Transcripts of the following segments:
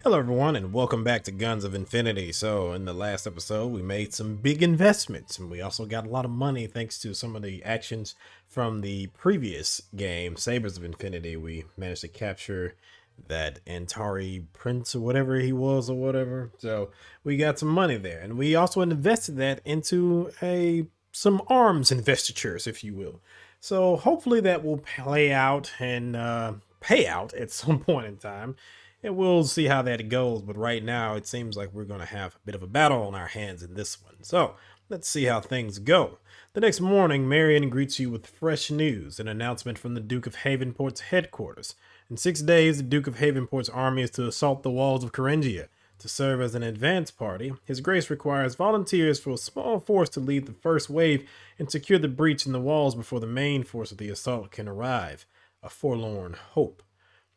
Hello, everyone, and welcome back to Guns of Infinity. So, in the last episode, we made some big investments, and we also got a lot of money thanks to some of the actions from the previous game, Sabers of Infinity. We managed to capture that Antari Prince or whatever he was, or whatever. So, we got some money there, and we also invested that into a some arms investitures, if you will. So, hopefully, that will play out and pay out at some point in time, and we'll see how that goes. But right now, it seems like we're going to have a bit of a battle on our hands in this one. So let's see how things go. The next morning, Marion greets you with fresh news, an announcement from the Duke of Havenport's headquarters. In 6 days, the Duke of Havenport's army is to assault the walls of Kharangia. To serve as an advance party, His Grace requires volunteers for a small force to lead the first wave and secure the breach in the walls before the main force of the assault can arrive. A forlorn hope.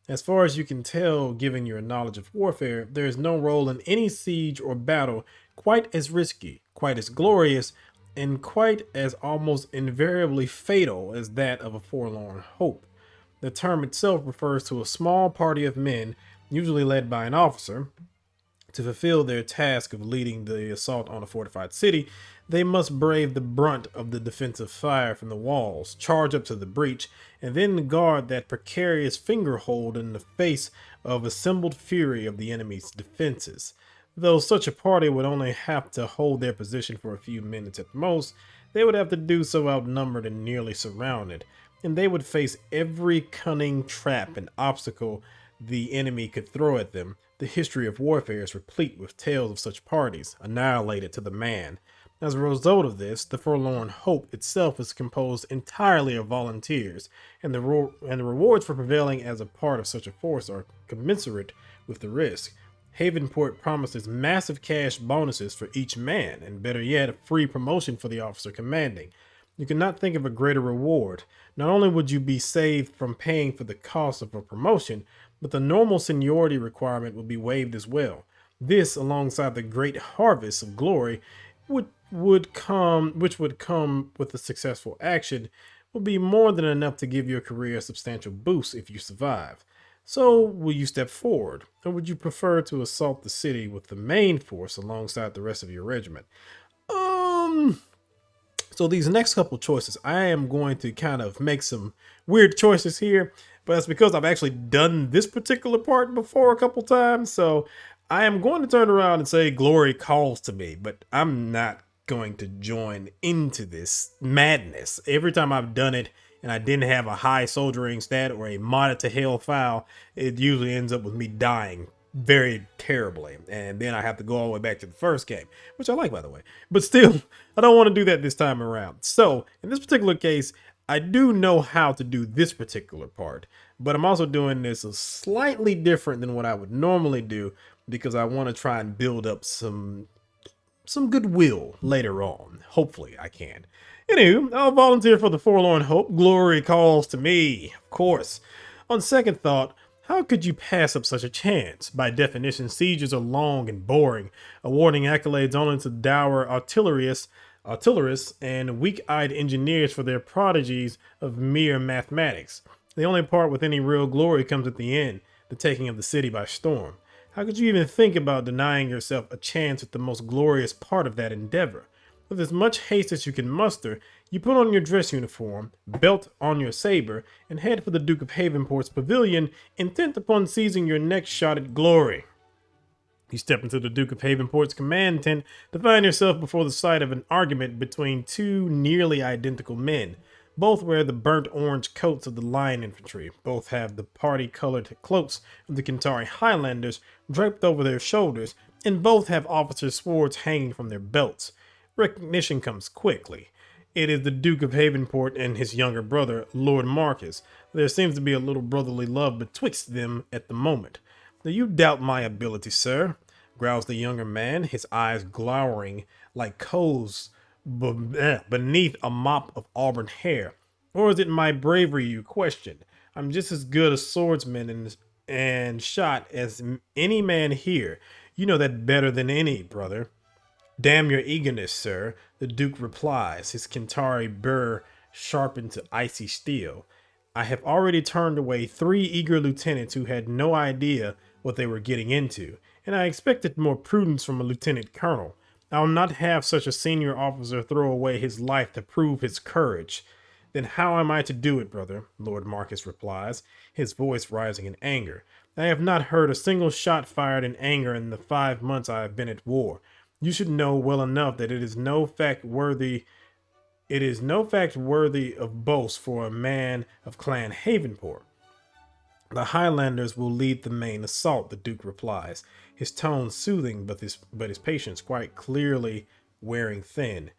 As far as you can tell, given your knowledge of warfare, there is no role in any siege or battle quite as risky, quite as glorious, and quite as almost invariably fatal as that of a forlorn hope. The term itself refers to a small party of men, usually led by an officer, to fulfill their task of leading the assault on a fortified city. They must brave the brunt of the defensive fire from the walls, charge up to the breach, and then guard that precarious fingerhold in the face of assembled fury of the enemy's defenses. Though such a party would only have to hold their position for a few minutes at most, they would have to do so outnumbered and nearly surrounded, and they would face every cunning trap and obstacle the enemy could throw at them. The history of warfare is replete with tales of such parties, annihilated to the man. As a result of this, the Forlorn Hope itself is composed entirely of volunteers, and the rewards for prevailing as a part of such a force are commensurate with the risk. Havenport promises massive cash bonuses for each man, and better yet, a free promotion for the officer commanding. You cannot think of a greater reward. Not only would you be saved from paying for the cost of a promotion, but the normal seniority requirement would be waived as well. This, alongside the great harvest of glory, which would come with a successful action, would be more than enough to give your career a substantial boost if you survive. So, will you step forward, or would you prefer to assault the city with the main force alongside the rest of your regiment? Um, so these next couple choices, I am going to kind of make some weird choices here, but that's because I've actually done this particular part before a couple times. So I am going to turn around and say glory calls to me, but I'm not going to join into this madness. Every time I've done it and I didn't have a high soldiering stat or a modded to hell file, it usually ends up with me dying very terribly, and then I have to go all the way back to the first game, which I like, by the way. But still, I don't want to do that this time around. So in this particular case, I do know how to do this particular part, but I'm also doing this slightly different than what I would normally do because I want to try and build up some goodwill later on. Hopefully I can. Anywho, I'll volunteer for the Forlorn Hope. Glory calls to me, of course. On second thought, how could you pass up such a chance? By definition, sieges are long and boring, awarding accolades only to dour artillerists and weak-eyed engineers for their prodigies of mere mathematics. The only part with any real glory comes at the end, the taking of the city by storm. How could you even think about denying yourself a chance at the most glorious part of that endeavor? With as much haste as you can muster, you put on your dress uniform, belt on your saber, and head for the Duke of Havenport's pavilion, intent upon seizing your next shot at glory. You step into the Duke of Havenport's command tent to find yourself before the sight of an argument between two nearly identical men. Both wear the burnt orange coats of the Lion Infantry. Both have the party-colored cloaks of the Kentari Highlanders draped over their shoulders, and both have officers' swords hanging from their belts. Recognition comes quickly. It is the Duke of Havenport and his younger brother, Lord Marcus. There seems to be a little brotherly love betwixt them at the moment. Do you doubt my ability, sir? Growls the younger man, his eyes glowering like coals beneath a mop of auburn hair. Or is it my bravery you question? I'm just as good a swordsman and shot as any man here. You know that better than any, brother. Damn your eagerness, sir, the Duke replies, his Kentari burr sharpened to icy steel. I have already turned away 3 eager lieutenants who had no idea what they were getting into, and I expected more prudence from a lieutenant colonel. I'll not have such a senior officer throw away his life to prove his courage. Then how am I to do it, brother? Lord Marcus replies, his voice rising in anger. I have not heard a single shot fired in anger in the 5 months I have been at war. You should know well enough that it is no fact worthy of boast for a man of Clan Havenport. The Highlanders will lead the main assault, the Duke replies, his tone soothing but his patience quite clearly wearing thin.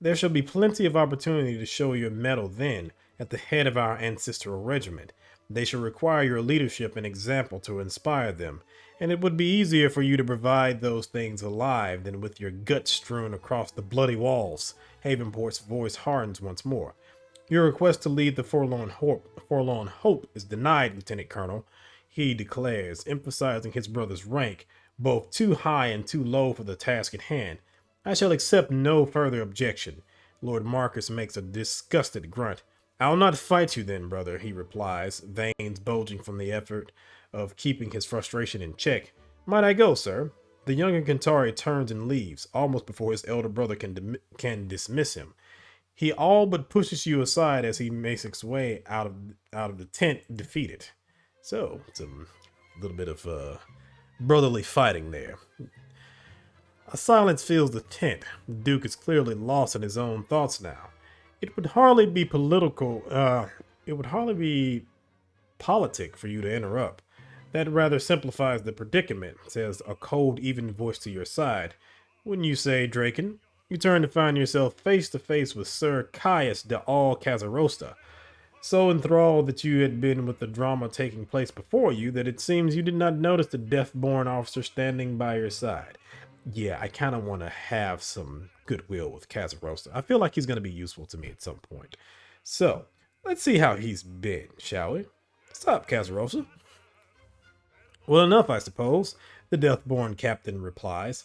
There shall be plenty of opportunity to show your mettle then, at the head of our ancestral regiment. They shall require your leadership and example to inspire them, and it would be easier for you to provide those things alive than with your guts strewn across the bloody walls. Havenport's voice hardens once more. Your request to lead the Forlorn Hope is denied, Lieutenant Colonel, he declares, emphasizing his brother's rank, both too high and too low for the task at hand. I shall accept no further objection. Lord Marcus makes a disgusted grunt. I'll not fight you then, brother, he replies, veins bulging from the effort of keeping his frustration in check. Might I go, sir? The younger Kantari turns and leaves, almost before his elder brother can dismiss him. He all but pushes you aside as he makes his way out of the tent, defeated. So it's a little bit of brotherly fighting there. A silence fills the tent. The Duke is clearly lost in his own thoughts now. It would hardly be political. It would hardly be politic for you to interrupt. That rather simplifies the predicament, says a cold, even voice to your side. Wouldn't you say, Draken? You turn to find yourself face to face with Sir Caius de All Casarosta, so enthralled that you had been with the drama taking place before you that it seems you did not notice the death-born officer standing by your side. Yeah, I kind of want to have some goodwill with Casarosta. I feel like he's going to be useful to me at some point. So, let's see how he's been, shall we? Stop, Casarosta. Well enough, I suppose, the death-born captain replies,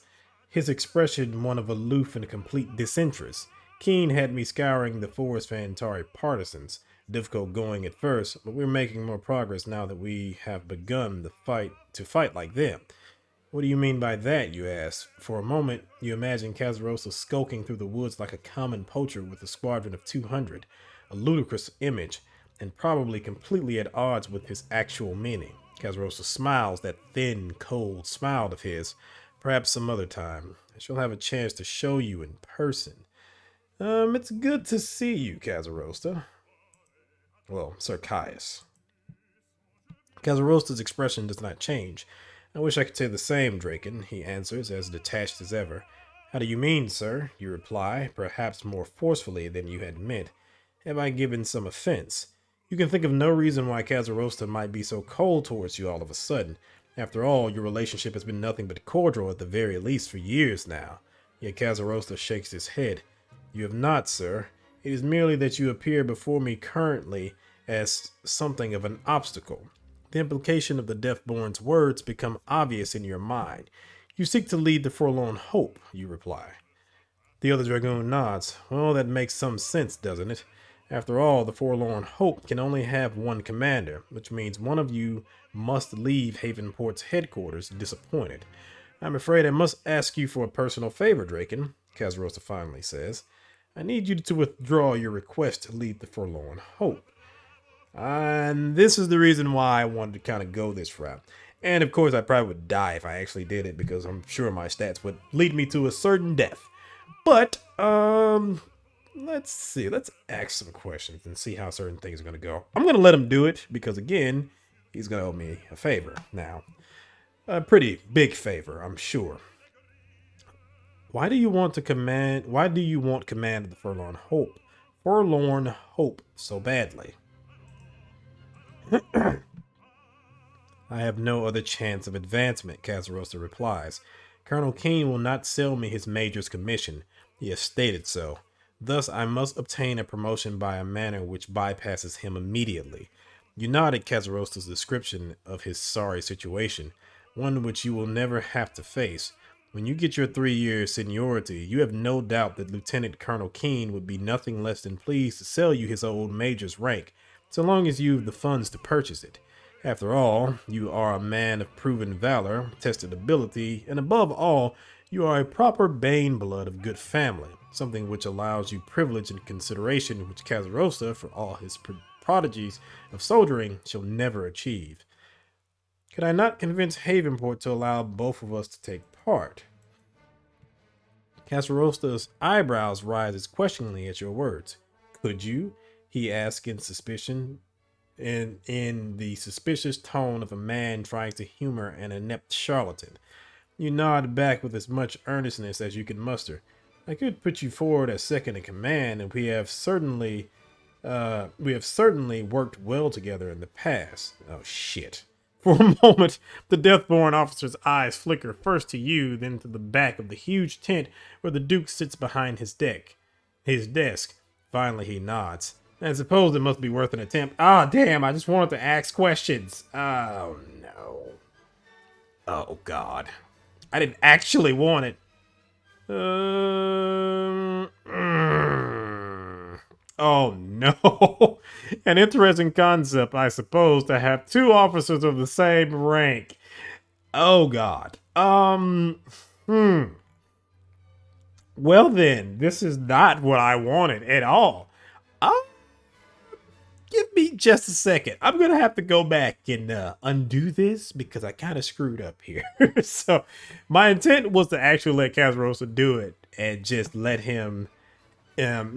his expression one of aloof and complete disinterest. Keen had me scouring the forest for Antari partisans. Difficult going at first, but we're making more progress now that we have begun to fight like them. What do you mean by that, you ask? For a moment, you imagine Casarosa skulking through the woods like a common poacher with a squadron of 200, a ludicrous image, and probably completely at odds with his actual meaning. Casarosa smiles, that thin, cold smile of his. Perhaps some other time. I shall have a chance to show you in person. It's good to see you, Casarosta. Well, Sir Caius. Casarosta's expression does not change. I wish I could say the same, Draken, he answers, as detached as ever. How do you mean, sir? You reply, perhaps more forcefully than you had meant. Have I given some offense? You can think of no reason why Casarosta might be so cold towards you all of a sudden. After all, your relationship has been nothing but cordial at the very least for years now. Yet Casarosta shakes his head. You have not, sir. It is merely that you appear before me currently as something of an obstacle. The implication of the Deathborn's words become obvious in your mind. You seek to lead the Forlorn Hope, you reply. The other dragoon nods. Well, that makes some sense, doesn't it? After all, the Forlorn Hope can only have one commander, which means one of you must leave Havenport's headquarters disappointed. I'm afraid I must ask you for a personal favor, Draken, Casarosa finally says. I need you to withdraw your request to lead the Forlorn Hope. And this is the reason why I wanted to kind of go this route. And of course, I probably would die if I actually did it, because I'm sure my stats would lead me to a certain death. But, let's see. Let's ask some questions and see how certain things are going to go. I'm going to let him do it because, again, he's going to owe me a favor. Now, a pretty big favor, I'm sure. Why do you want command of the Forlorn Hope so badly? I have no other chance of advancement, Casarosa replies. Colonel Keene will not sell me his major's commission. He has stated so. Thus, I must obtain a promotion by a manner which bypasses him immediately. You nod at Casarosa's description of his sorry situation, one which you will never have to face. When you get your 3-year seniority, you have no doubt that Lieutenant Colonel Keene would be nothing less than pleased to sell you his old major's rank, so long as you've the funds to purchase it. After all, you are a man of proven valor, tested ability, and above all, you are a proper Bane blood of good family, something which allows you privilege and consideration which Kazarosa, for all his prodigies of soldiering, shall never achieve. Could I not convince Havenport to allow both of us to take part? Casarosta's eyebrows rises questioningly at your words. Could you? He asked in suspicion, in the suspicious tone of a man trying to humor an inept charlatan. You nod back with as much earnestness as you can muster. I could put you forward as second in command, and we have certainly worked well together in the past. Oh shit. For a moment, the Deathborn officer's eyes flicker first to you, then to the back of the huge tent where the Duke sits behind his desk. Finally, he nods. I suppose it must be worth an attempt. Ah, damn, I just wanted to ask questions. Oh, no. Oh, God. I didn't actually want it. Oh no. An interesting concept, I suppose, to have two officers of the same rank. Oh god. Well then, this is not what I wanted at all. Um, Give me just a second. I'm gonna have to go back and undo this because I kind of screwed up here. So, my intent was to actually let Casarosa do it and just let him.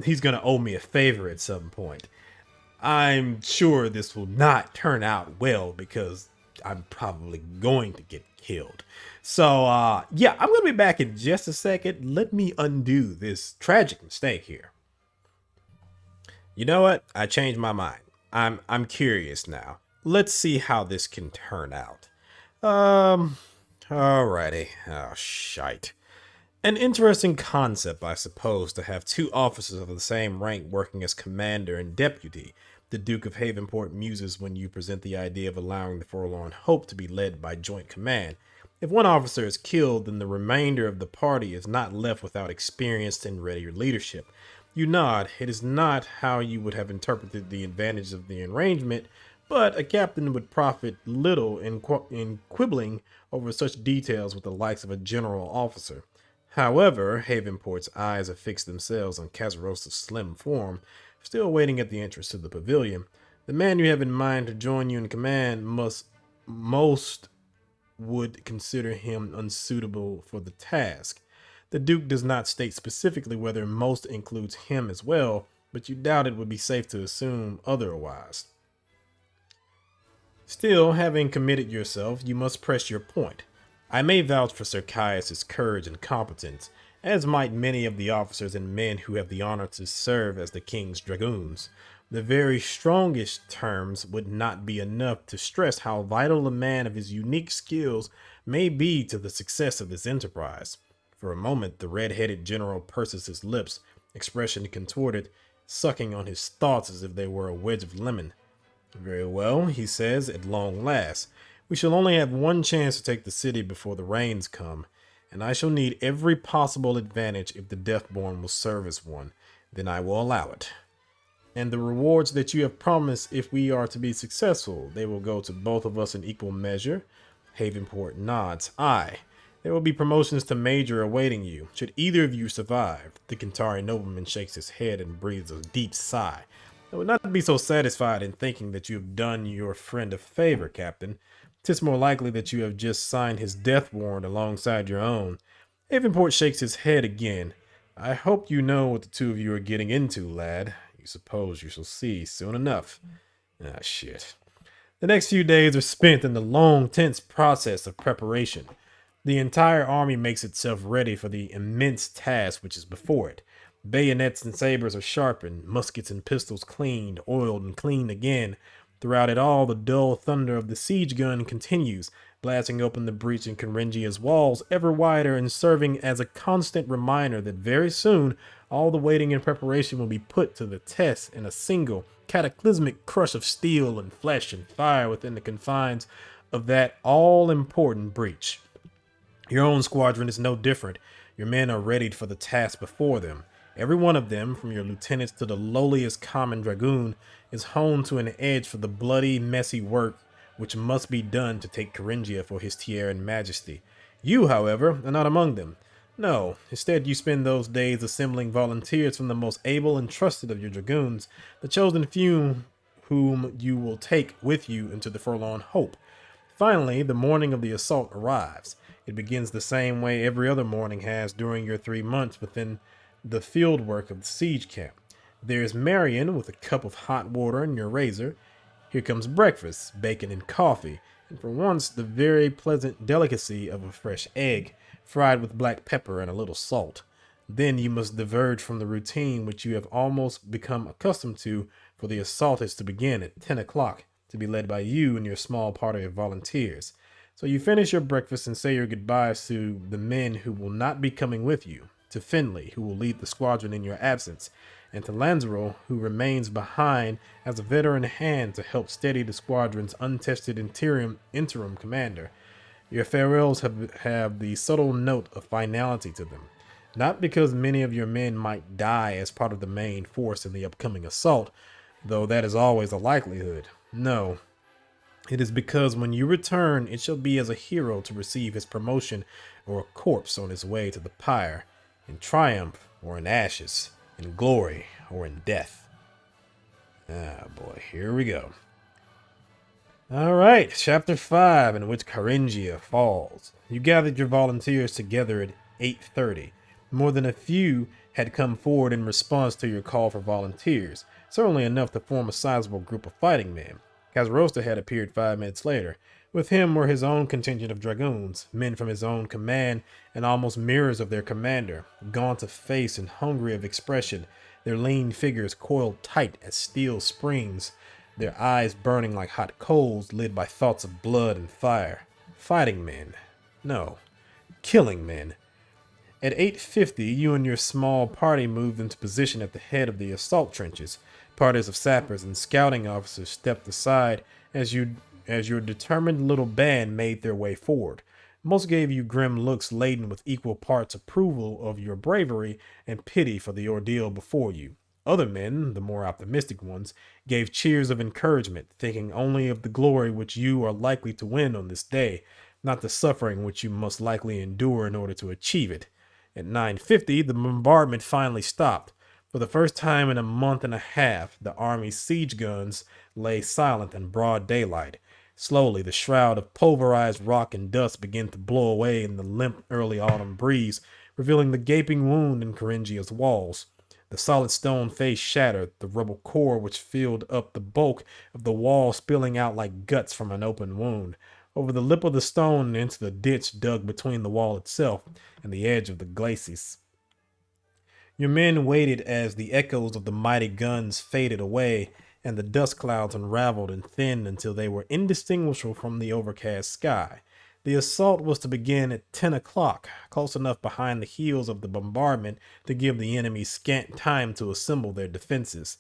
He's gonna owe me a favor at some point. I'm sure this will not turn out well because I'm probably going to get killed. So, yeah, I'm gonna be back in just a second. Let me undo this tragic mistake here. You know what? I changed my mind. I'm curious now. Let's see how this can turn out. Um, alrighty. Oh, shite. An interesting concept, I suppose, to have two officers of the same rank working as commander and deputy. The Duke of Havenport muses when you present the idea of allowing the Forlorn Hope to be led by joint command. If one officer is killed, then the remainder of the party is not left without experienced and ready leadership. You nod. It is not how you would have interpreted the advantages of the arrangement, but a captain would profit little in quibbling over such details with the likes of a general officer. However, Havenport's eyes have fixed themselves on Casarosa's slim form, still waiting at the entrance to the pavilion. The man you have in mind to join you in command most would consider him unsuitable for the task. The Duke does not state specifically whether most includes him as well, but you doubt it would be safe to assume otherwise. Still, having committed yourself, you must press your point. I may vouch for Sir Caius's courage and competence, as might many of the officers and men who have the honor to serve as the king's dragoons. The very strongest terms would not be enough to stress how vital a man of his unique skills may be to the success of this enterprise. For a moment, the red-headed general purses his lips, expression contorted, sucking on his thoughts as if they were a wedge of lemon. Very well, he says, at long last. We shall only have one chance to take the city before the rains come, and I shall need every possible advantage if the Deathborn will serve as one. Then I will allow it. And the rewards that you have promised if we are to be successful, they will go to both of us in equal measure. Havenport nods. Aye. There will be promotions to major awaiting you, should either of you survive. The Kentari nobleman shakes his head and breathes a deep sigh. I would not be so satisfied in thinking that you have done your friend a favor, Captain. 'Tis more likely that you have just signed his death warrant alongside your own. Havenport shakes his head again. I hope you know what the two of you are getting into, lad. You suppose you shall see soon enough. Ah, shit. The next few days are spent in the long, tense process of preparation. The entire army makes itself ready for the immense task which is before it. Bayonets and sabers are sharpened, muskets and pistols cleaned, oiled, and cleaned again. Throughout it all, the dull thunder of the siege gun continues, blasting open the breach in Kharangia's walls ever wider and serving as a constant reminder that very soon all the waiting and preparation will be put to the test in a single, cataclysmic crush of steel and flesh and fire within the confines of that all-important breach. Your own squadron is no different. Your men are readied for the task before them. Every one of them, from your lieutenants to the lowliest common dragoon, is honed to an edge for the bloody, messy work which must be done to take Kharangia for his Tierran Majesty. You, however, are not among them. No, instead you spend those days assembling volunteers from the most able and trusted of your dragoons, the chosen few whom you will take with you into the Forlorn Hope. Finally, the morning of the assault arrives. It begins the same way every other morning has during your 3 months within the field work of the siege camp. There's Marion with a cup of hot water and your razor. Here comes breakfast, bacon and coffee, and for once the very pleasant delicacy of a fresh egg, fried with black pepper and a little salt. Then you must diverge from the routine which you have almost become accustomed to, for the assault is to begin at 10 o'clock, to be led by you and your small party of volunteers. So you finish your breakfast and say your goodbyes to the men who will not be coming with you, to Finley, who will lead the squadron in your absence, and to Lanzarote, who remains behind as a veteran hand to help steady the squadron's untested interim commander. Your farewells have the subtle note of finality to them. Not because many of your men might die as part of the main force in the upcoming assault, though that is always a likelihood. No, it is because when you return, it shall be as a hero to receive his promotion, or a corpse on his way to the pyre, in triumph or in ashes, in glory or in death. Ah, boy, here we go. All right, chapter 5, in which Kharangia falls. You gathered your volunteers together at 8:30. More than a few had come forward in response to your call for volunteers, certainly enough to form a sizable group of fighting men. Kazarosta had appeared 5 minutes later. With him were his own contingent of dragoons, men from his own command, and almost mirrors of their commander, gaunt of face and hungry of expression, their lean figures coiled tight as steel springs, their eyes burning like hot coals lit by thoughts of blood and fire. Fighting men. No, killing men. At 8:50, you and your small party moved into position at the head of the assault trenches. Parties of sappers and scouting officers stepped aside as your determined little band made their way forward. Most gave you grim looks laden with equal parts approval of your bravery and pity for the ordeal before you. Other men, the more optimistic ones, gave cheers of encouragement, thinking only of the glory which you are likely to win on this day, not the suffering which you must likely endure in order to achieve it. At 9:50, the bombardment finally stopped. For the first time in a month and a half, the army's siege guns lay silent in broad daylight. Slowly, the shroud of pulverized rock and dust began to blow away in the limp early autumn breeze, revealing the gaping wound in Kharangia's walls. The solid stone face shattered, the rubble core which filled up the bulk of the wall spilling out like guts from an open wound. Over the lip of the stone and into the ditch dug between the wall itself and the edge of the glacis. Your men waited as the echoes of the mighty guns faded away and the dust clouds unraveled and thinned until they were indistinguishable from the overcast sky. The assault was to begin at 10 o'clock, close enough behind the heels of the bombardment to give the enemy scant time to assemble their defenses.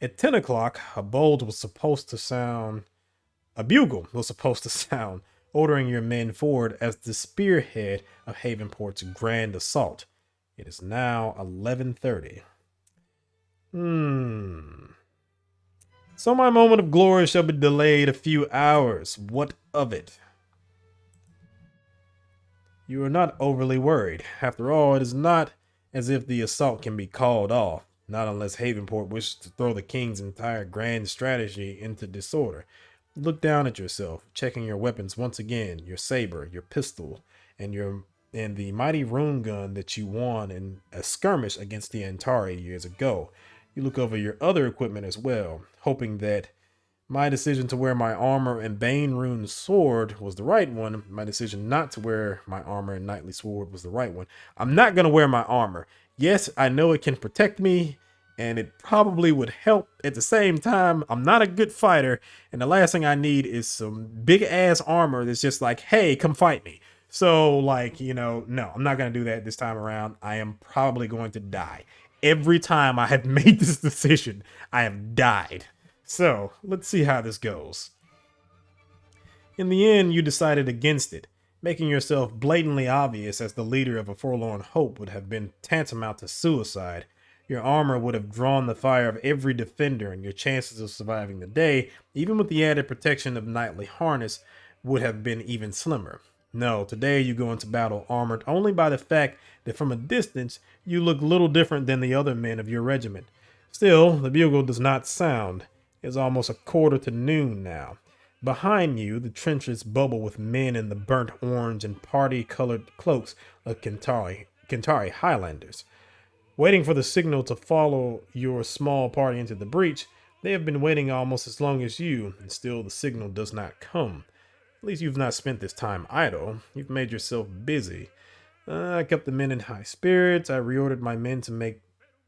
At 10 o'clock, a bugle was supposed to sound, ordering your men forward as the spearhead of Havenport's grand assault. It is now 11:30. So my moment of glory shall be delayed a few hours. What of it? You are not overly worried. After all, it is not as if the assault can be called off, not unless Havenport wishes to throw the king's entire grand strategy into disorder. Look down at yourself, checking your weapons once again, your saber, your pistol, and the mighty rune gun that you won in a skirmish against the Antari years ago. You look over your other equipment as well, hoping that my decision to wear my armor and Bane rune sword was the right one. My decision not to wear my armor and knightly sword was the right one. I'm not going to wear my armor. Yes, I know it can protect me, and it probably would help. At the same time, I'm not a good fighter, and the last thing I need is some big ass armor that's just like, hey, come fight me. So, like, no, I'm not going to do that this time around. I am probably going to die. Every time I have made this decision, I have died. So, let's see how this goes. In the end, you decided against it. Making yourself blatantly obvious as the leader of a forlorn hope would have been tantamount to suicide. Your armor would have drawn the fire of every defender, and your chances of surviving the day, even with the added protection of knightly harness, would have been even slimmer. No, today you go into battle armored only by the fact that from a distance you look little different than the other men of your regiment. Still, the bugle does not sound. It's almost a quarter to noon now. Behind you, the trenches bubble with men in the burnt orange and party-colored cloaks of Kentari Highlanders. Waiting for the signal to follow your small party into the breach, they have been waiting almost as long as you, and still the signal does not come. At least you've not spent this time idle. You've made yourself busy. I kept the men in high spirits. I reordered my men to make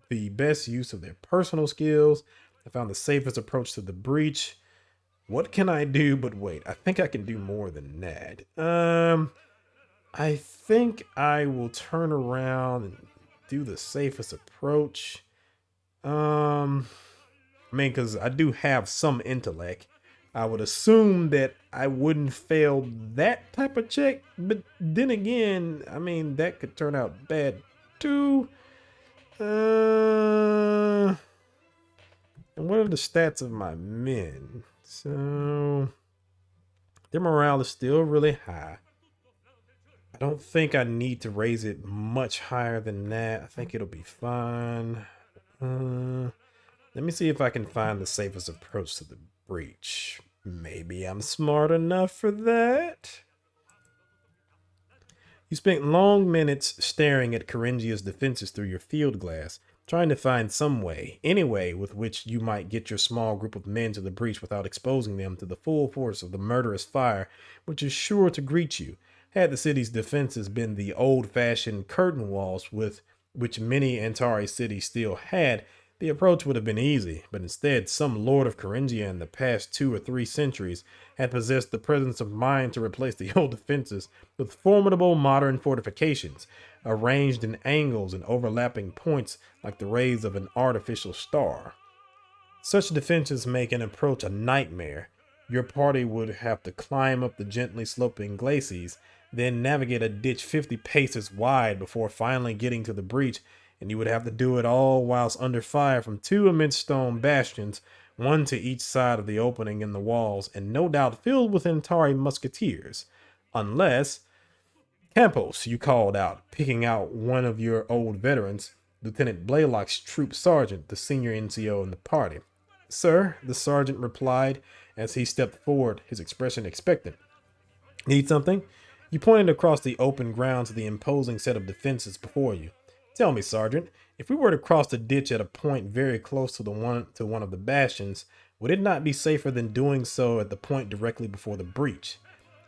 the best use of their personal skills. I found the safest approach to the breach. What can I do but wait? I think I can do more than that. I think I will turn around and do the safest approach. Because I do have some intellect. I would assume that I wouldn't fail that type of check, but then again, that could turn out bad too. And what are the stats of my men? So their morale is still really high. I don't think I need to raise it much higher than that. I think it'll be fine. Let me see if I can find the safest approach to the breach. Maybe I'm smart enough for that. You spent long minutes staring at Kharangia's defenses through your field glass, trying to find some way, any way with which you might get your small group of men to the breach without exposing them to the full force of the murderous fire which is sure to greet you. Had the city's defenses been the old-fashioned curtain walls with which many Antari cities still had, the approach would have been easy, but instead some lord of Kharangia in the past 2 or 3 centuries had possessed the presence of mind to replace the old defenses with formidable modern fortifications, arranged in angles and overlapping points like the rays of an artificial star. Such defenses make an approach a nightmare. Your party would have to climb up the gently sloping glacis, then navigate a ditch 50 paces wide before finally getting to the breach, and you would have to do it all whilst under fire from 2 immense stone bastions, one to each side of the opening in the walls, and no doubt filled with Antari musketeers. Unless... Campos, you called out, picking out one of your old veterans, Lieutenant Blaylock's troop sergeant, the senior NCO in the party. Sir, the sergeant replied as he stepped forward, his expression expectant. Need something? You pointed across the open ground to the imposing set of defenses before you. Tell me, Sergeant, if we were to cross the ditch at a point very close to one of the bastions, would it not be safer than doing so at the point directly before the breach?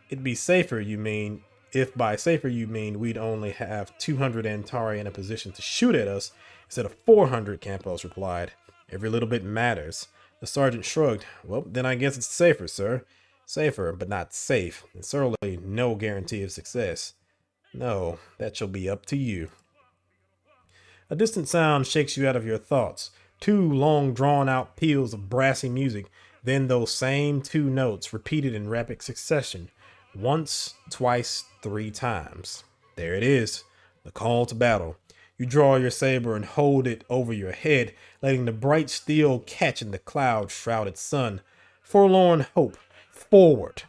It'd be safer, you mean, if by safer you mean we'd only have 200 Antari in a position to shoot at us instead of 400, Campos replied. Every little bit matters. The sergeant shrugged. Well, then I guess it's safer, sir. Safer, but not safe, and certainly no guarantee of success. No, that shall be up to you. A distant sound shakes you out of your thoughts. 2 long drawn-out peals of brassy music, then those same 2 notes repeated in rapid succession. Once, twice, 3 times. There it is, the call to battle. You draw your saber and hold it over your head, letting the bright steel catch in the cloud-shrouded sun. Forlorn hope. Forward.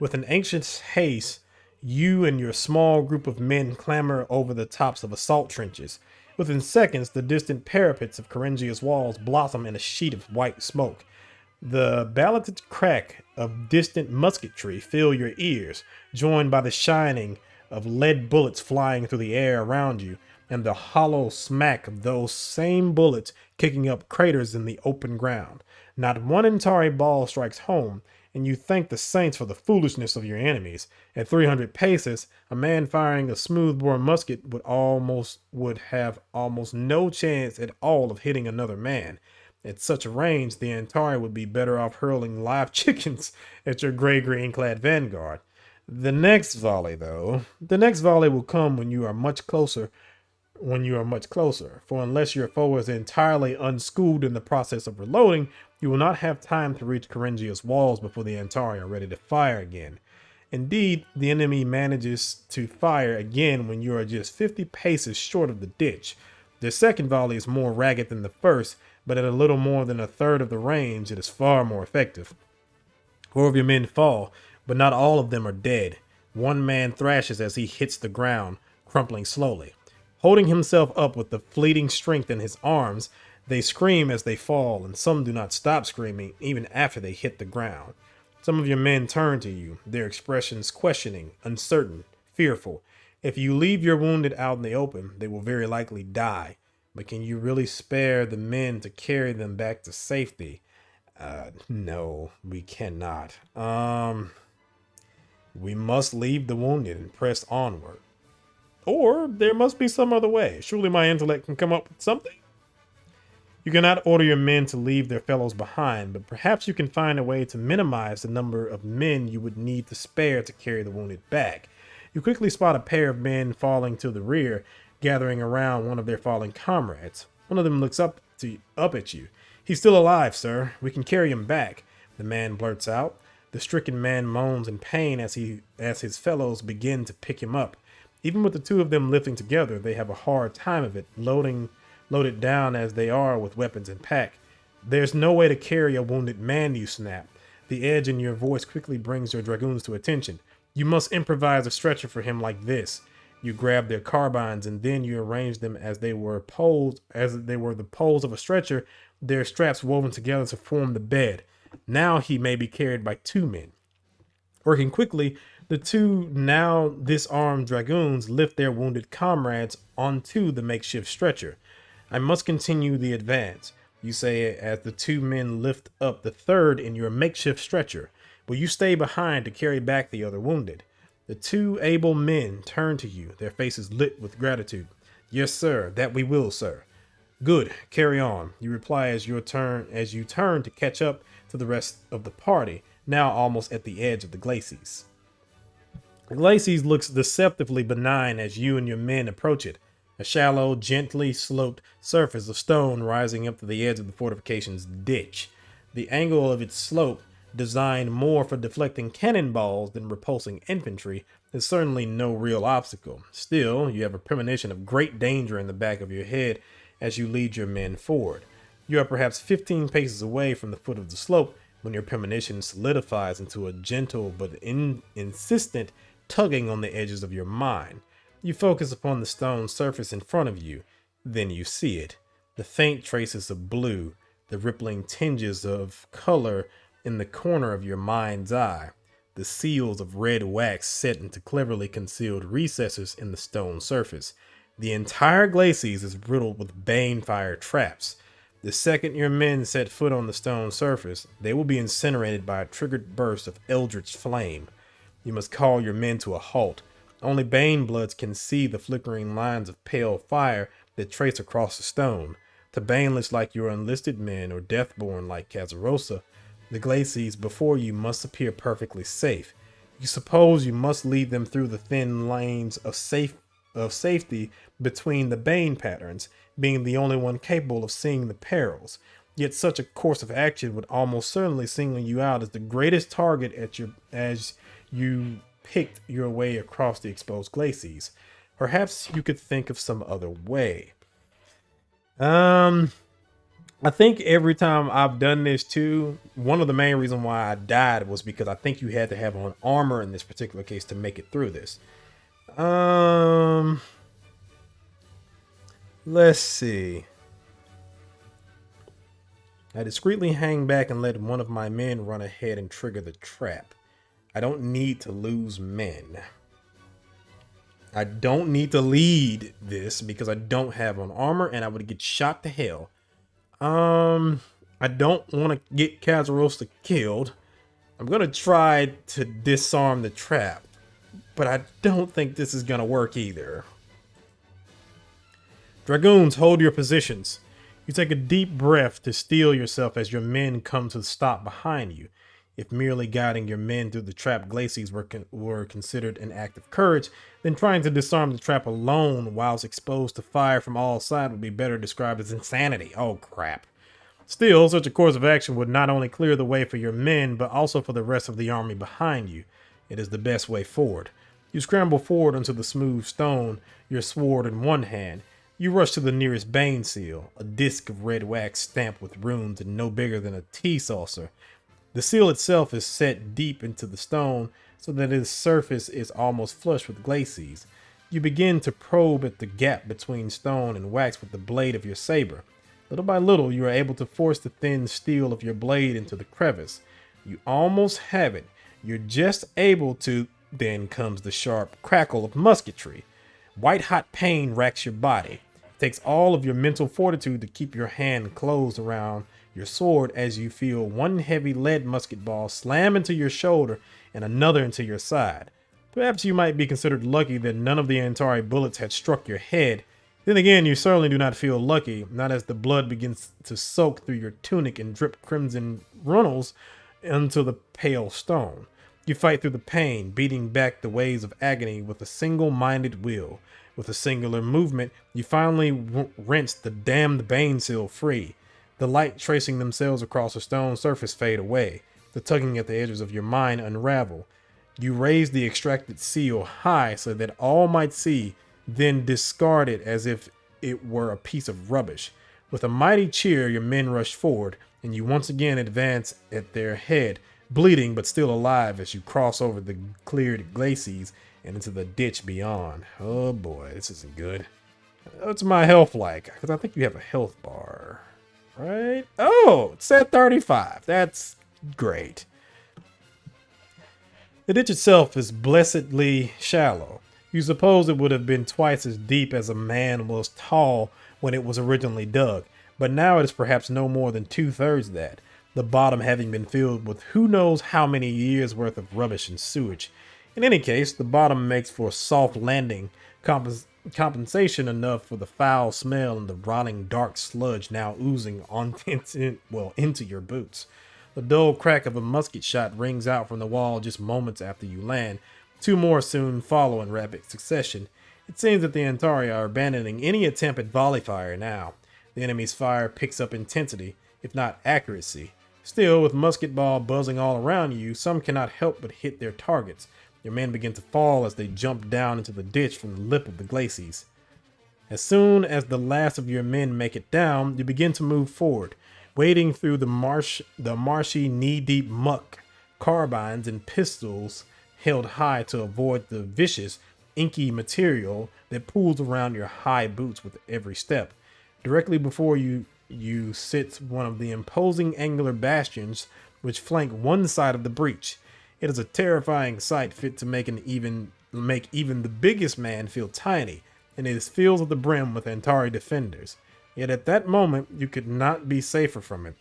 With an anxious haste, you and your small group of men clamber over the tops of assault trenches. Within seconds, the distant parapets of Kharangia's walls blossom in a sheet of white smoke. The balloted crack of distant musketry fill your ears, joined by the shining of lead bullets flying through the air around you, and the hollow smack of those same bullets kicking up craters in the open ground. Not one Antari ball strikes home, and you thank the saints for the foolishness of your enemies. At 300 paces, a man firing a smoothbore musket would have almost no chance at all of hitting another man. At such a range, the Antari would be better off hurling live chickens at your gray-green clad vanguard. The next volley will come when you are much closer, for unless your foe is entirely unschooled in the process of reloading, you will not have time to reach Kharangia's walls before the Antari are ready to fire again. Indeed, the enemy manages to fire again when you are just 50 paces short of the ditch. Their second volley is more ragged than the first, but at a little more than a third of the range, it is far more effective. 4 of your men fall, but not all of them are dead. One man thrashes as he hits the ground, crumpling slowly. Holding himself up with the fleeting strength in his arms, they scream as they fall, and some do not stop screaming even after they hit the ground. Some of your men turn to you, their expressions questioning, uncertain, fearful. If you leave your wounded out in the open, they will very likely die. But can you really spare the men to carry them back to safety? No, we cannot. We must leave the wounded and press onward. Or there must be some other way. Surely my intellect can come up with something. You cannot order your men to leave their fellows behind, but perhaps you can find a way to minimize the number of men you would need to spare to carry the wounded back. You quickly spot a pair of men falling to the rear, gathering around one of their fallen comrades. One of them looks up at you. He's still alive, sir. We can carry him back, the man blurts out. The stricken man moans in pain as his fellows begin to pick him up. Even with the two of them lifting together, they have a hard time of it, loaded down as they are with weapons and pack. There's no way to carry a wounded man, you snap. The edge in your voice quickly brings your dragoons to attention. You must improvise a stretcher for him like this. You grab their carbines and then you arrange them as they were the poles of a stretcher, their straps woven together to form the bed. Now he may be carried by 2 men. Working quickly, the 2 now disarmed dragoons lift their wounded comrades onto the makeshift stretcher. I must continue the advance, you say as the 2 men lift up the 3rd in your makeshift stretcher. Will you stay behind to carry back the other wounded? The 2 able men turn to you, their faces lit with gratitude. Yes, sir, that we will, sir. Good, carry on, you reply as you turn to catch up to the rest of the party, now almost at the edge of the glacis. The glacis looks deceptively benign as you and your men approach it, a shallow, gently sloped surface of stone rising up to the edge of the fortification's ditch. The angle of its slope, designed more for deflecting cannonballs than repulsing infantry, is certainly no real obstacle. Still, you have a premonition of great danger in the back of your head as you lead your men forward. You are perhaps 15 paces away from the foot of the slope when your premonition solidifies into a gentle but insistent tugging on the edges of your mind. You focus upon the stone surface in front of you. Then you see it. The faint traces of blue, the rippling tinges of color in the corner of your mind's eye, the seals of red wax set into cleverly concealed recesses in the stone surface. The entire glacis is riddled with banefire traps. The second your men set foot on the stone surface, they will be incinerated by a triggered burst of eldritch flame. You must call your men to a halt. Only Banebloods can see the flickering lines of pale fire that trace across the stone. To Baneless like your enlisted men or Deathborn like Kazarosa, the glacis before you must appear perfectly safe. You suppose you must lead them through the thin lanes of safety between the Bane patterns, being the only one capable of seeing the perils. Yet such a course of action would almost certainly single you out as the greatest target as you picked your way across the exposed glacis. Perhaps you could think of some other way. I think every time I've done this too, one of the main reasons why I died was because I think you had to have on armor in this particular case to make it through this. Let's see. I discreetly hang back and let one of my men run ahead and trigger the trap. I don't need to lose men. I don't need to lead this because I don't have on armor and I would get shot to hell. I don't want to get Kazarosa killed. I'm going to try to disarm the trap, but I don't think this is going to work either. Dragoons, hold your positions. You take a deep breath to steel yourself as your men come to stop behind you. If merely guiding your men through the trap glacis were considered an act of courage, then trying to disarm the trap alone whilst exposed to fire from all sides would be better described as insanity. Oh crap. Still, such a course of action would not only clear the way for your men, but also for the rest of the army behind you. It is the best way forward. You scramble forward onto the smooth stone, your sword in one hand. You rush to the nearest bane seal, a disc of red wax stamped with runes and no bigger than a tea saucer. The seal itself is set deep into the stone so that its surface is almost flush with glacis. You begin to probe at the gap between stone and wax with the blade of your saber. Little by little, you are able to force the thin steel of your blade into the crevice. You almost have it. You're just able to. Then comes the sharp crackle of musketry. White hot pain racks your body. It takes all of your mental fortitude to keep your hand closed around your sword as you feel one heavy lead musket ball slam into your shoulder and another into your side. Perhaps you might be considered lucky that none of the Antari bullets had struck your head. Then again, you certainly do not feel lucky, not as the blood begins to soak through your tunic and drip crimson runnels into the pale stone. You fight through the pain, beating back the waves of agony with a single-minded will. With a singular movement, you finally wrench the damned bane seal free. The light tracing themselves across the stone surface fade away. The tugging at the edges of your mind unravel. You raise the extracted seal high so that all might see, then discard it as if it were a piece of rubbish. With a mighty cheer, your men rush forward, and you once again advance at their head, bleeding but still alive as you cross over the cleared glacis and into the ditch beyond. Oh boy, this isn't good. What's my health like? Because I think you have a health bar, right? Oh, it's at 35. That's great. The ditch itself is blessedly shallow. You suppose it would have been twice as deep as a man was tall when it was originally dug, but now it is perhaps no more than 2/3 that, the bottom having been filled with who knows how many years worth of rubbish and sewage. In any case, the bottom makes for a soft landing, compensation enough for the foul smell and the rotting dark sludge now oozing on into your boots. The dull crack of a musket shot rings out from the wall just moments after you land. Two more soon follow in rapid succession. It seems that the Antari are abandoning any attempt at volley fire now. The enemy's fire picks up intensity, if not accuracy. Still, with musket ball buzzing all around you, some cannot help but hit their targets. Your men begin to fall as they jump down into the ditch from the lip of the glacis. As soon as the last of your men make it down, you begin to move forward, wading through the marshy, knee-deep muck, carbines and pistols held high to avoid the vicious, inky material that pools around your high boots with every step. Directly before you sits one of the imposing angular bastions which flank one side of the breach. It is a terrifying sight fit to make even the biggest man feel tiny, and it is filled to the brim with Antari defenders. Yet at that moment, you could not be safer from it.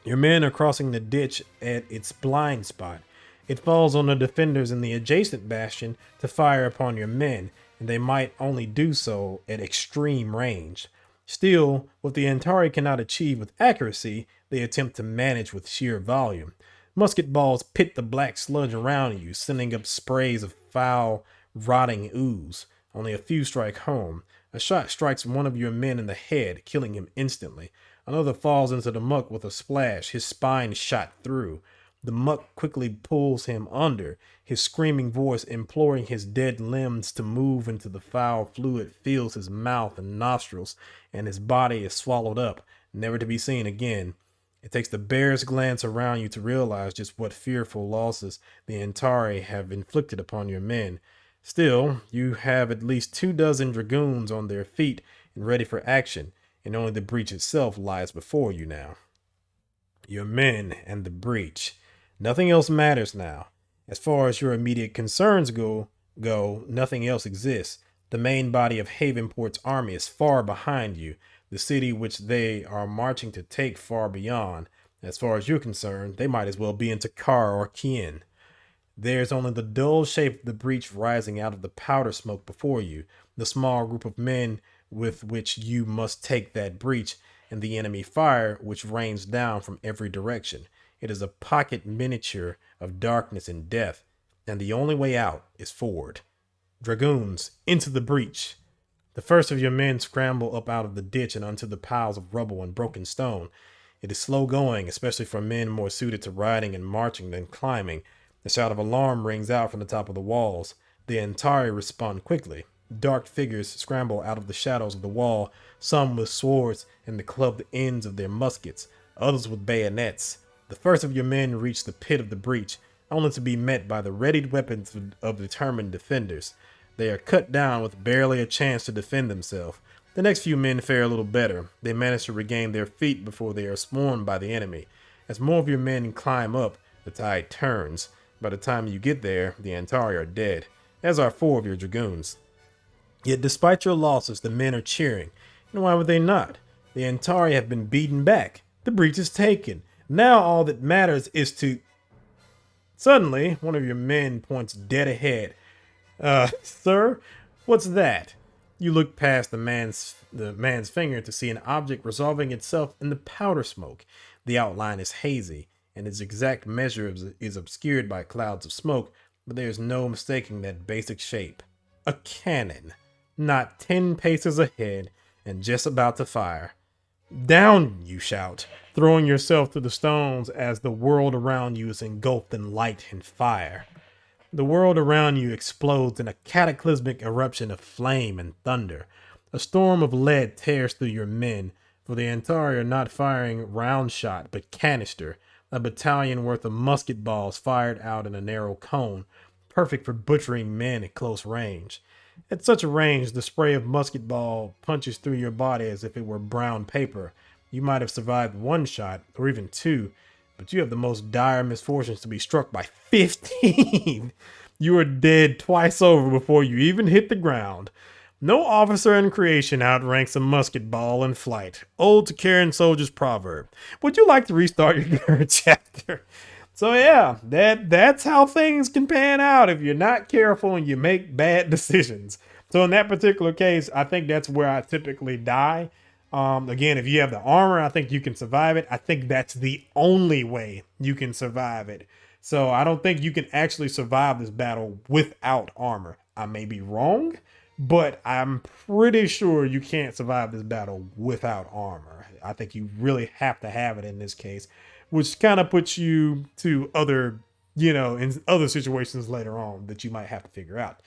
Your men are crossing the ditch at its blind spot. It falls on the defenders in the adjacent bastion to fire upon your men, and they might only do so at extreme range. Still, what the Antari cannot achieve with accuracy, they attempt to manage with sheer volume. Musket balls pit the black sludge around you, sending up sprays of foul, rotting ooze. Only a few strike home. A shot strikes one of your men in the head, killing him instantly. Another falls into the muck with a splash, his spine shot through. The muck quickly pulls him under, his screaming voice imploring his dead limbs to move until the foul fluid fills his mouth and nostrils, and his body is swallowed up, never to be seen again. It takes the barest glance around you to realize just what fearful losses the Antari have inflicted upon your men. Still, you have at least 24 dragoons on their feet and ready for action, and only the breach itself lies before you now. Your men and the breach. Nothing else matters now. As far as your immediate concerns go, nothing else exists. The main body of Havenport's army is far behind you, the city which they are marching to take far beyond. As far as you're concerned, they might as well be in Takar or Kien. There's only the dull shape of the breach rising out of the powder smoke before you, the small group of men with which you must take that breach, and the enemy fire which rains down from every direction. It is a pocket miniature of darkness and death, and the only way out is forward. Dragoons, into the breach! The first of your men scramble up out of the ditch and onto the piles of rubble and broken stone. It is slow going, especially for men more suited to riding and marching than climbing. The shout of alarm rings out from the top of the walls. The Antari respond quickly. Dark figures scramble out of the shadows of the wall, some with swords and the clubbed ends of their muskets, others with bayonets. The first of your men reach the pit of the breach, only to be met by the readied weapons of determined defenders. They are cut down with barely a chance to defend themselves. The next few men fare a little better. They manage to regain their feet before they are swarmed by the enemy. As more of your men climb up, the tide turns. By the time you get there, the Antari are dead, as are 4 of your dragoons. Yet despite your losses, the men are cheering. And why would they not? The Antari have been beaten back. The breach is taken. Now all that matters is to... Suddenly, one of your men points dead ahead. Sir, what's that? You look past the man's finger to see an object resolving itself in the powder smoke. The outline is hazy, and its exact measure is obscured by clouds of smoke, but there is no mistaking that basic shape. A cannon, not 10 paces ahead, and just about to fire. Down, you shout, throwing yourself to the stones as the world around you is engulfed in light and fire. The world around you explodes in a cataclysmic eruption of flame and thunder. A storm of lead tears through your men, for the Antari are not firing round shot, but canister, a battalion worth of musket balls fired out in a narrow cone, perfect for butchering men at close range. At such a range, the spray of musket ball punches through your body as if it were brown paper. You might have survived 1 shot, or even 2, but you have the most dire misfortunes to be struck by 15. You are dead twice over before you even hit the ground. No officer in creation outranks a musket ball in flight. Old Takarian soldier's proverb. Would you like to restart your current chapter? So yeah, that's how things can pan out if you're not careful and you make bad decisions. So in that particular case, I think that's where I typically die. Again, if you have the armor, I think you can survive it. I think that's the only way you can survive it. So I don't think you can actually survive this battle without armor. I may be wrong, but I'm pretty sure you can't survive this battle without armor. I think you really have to have it in this case, which kind of puts you to other, in other situations later on that you might have to figure out.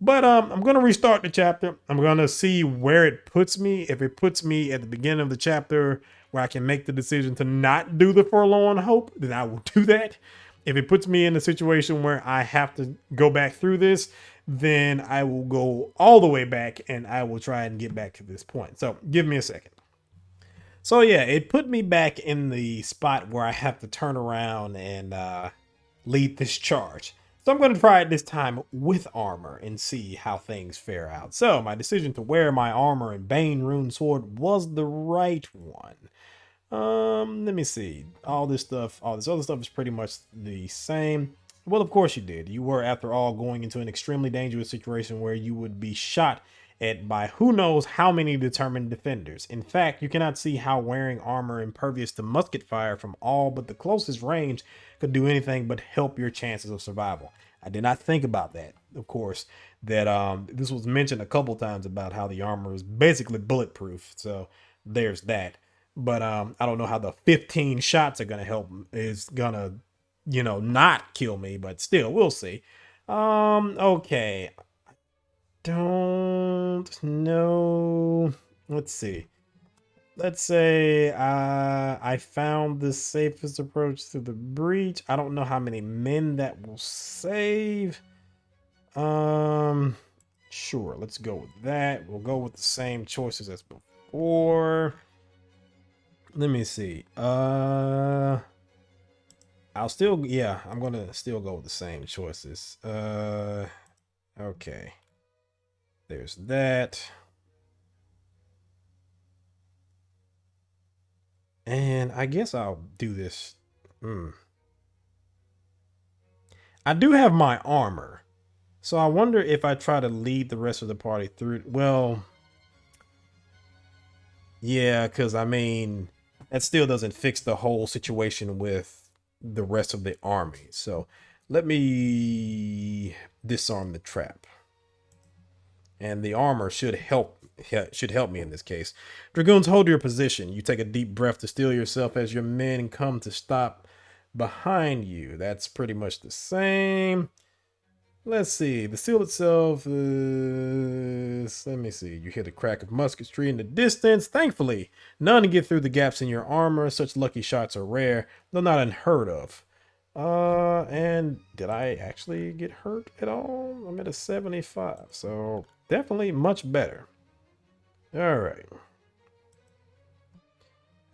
But I'm going to restart the chapter. I'm going to see where it puts me. If it puts me at the beginning of the chapter where I can make the decision to not do the Forlorn Hope, then I will do that. If it puts me in a situation where I have to go back through this, then I will go all the way back and I will try and get back to this point. So give me a second. So yeah, it put me back in the spot where I have to turn around and lead this charge. So I'm going to try it this time with armor and see how things fare out. So my decision to wear my armor and Bane rune sword was the right one. Let me see. All this other stuff is pretty much the same. Well, of course you did. You were, after all, going into an extremely dangerous situation where you would be shot at by who knows how many determined defenders. In fact, you cannot see how wearing armor impervious to musket fire from all but the closest range could do anything but help your chances of survival. I did not think about that, of course, that this was mentioned a couple times about how the armor is basically bulletproof. So there's that. But I don't know how the 15 shots are going to help. Is going to, not kill me, but still, we'll see. Okay. Don't know. Let's see. Let's say I found the safest approach to the breach. I don't know how many men that will save. Sure, let's go with that. We'll go with the same choices as before. Let me see. I'm gonna still go with the same choices. Okay. There's that. And I guess I'll do this. I do have my armor. So I wonder if I try to lead the rest of the party through. Well, yeah, because I mean, that still doesn't fix the whole situation with the rest of the army. So let me disarm the trap. And the armor should help me in this case. Dragoons, hold your position. You take a deep breath to steel yourself as your men come to stop behind you. That's pretty much the same. Let's see. The seal itself is. Let me see. You hear the crack of musketry in the distance. Thankfully, none get through the gaps in your armor. Such lucky shots are rare, though not unheard of. And did I actually get hurt at all? I'm at a 75, so definitely much better. All right.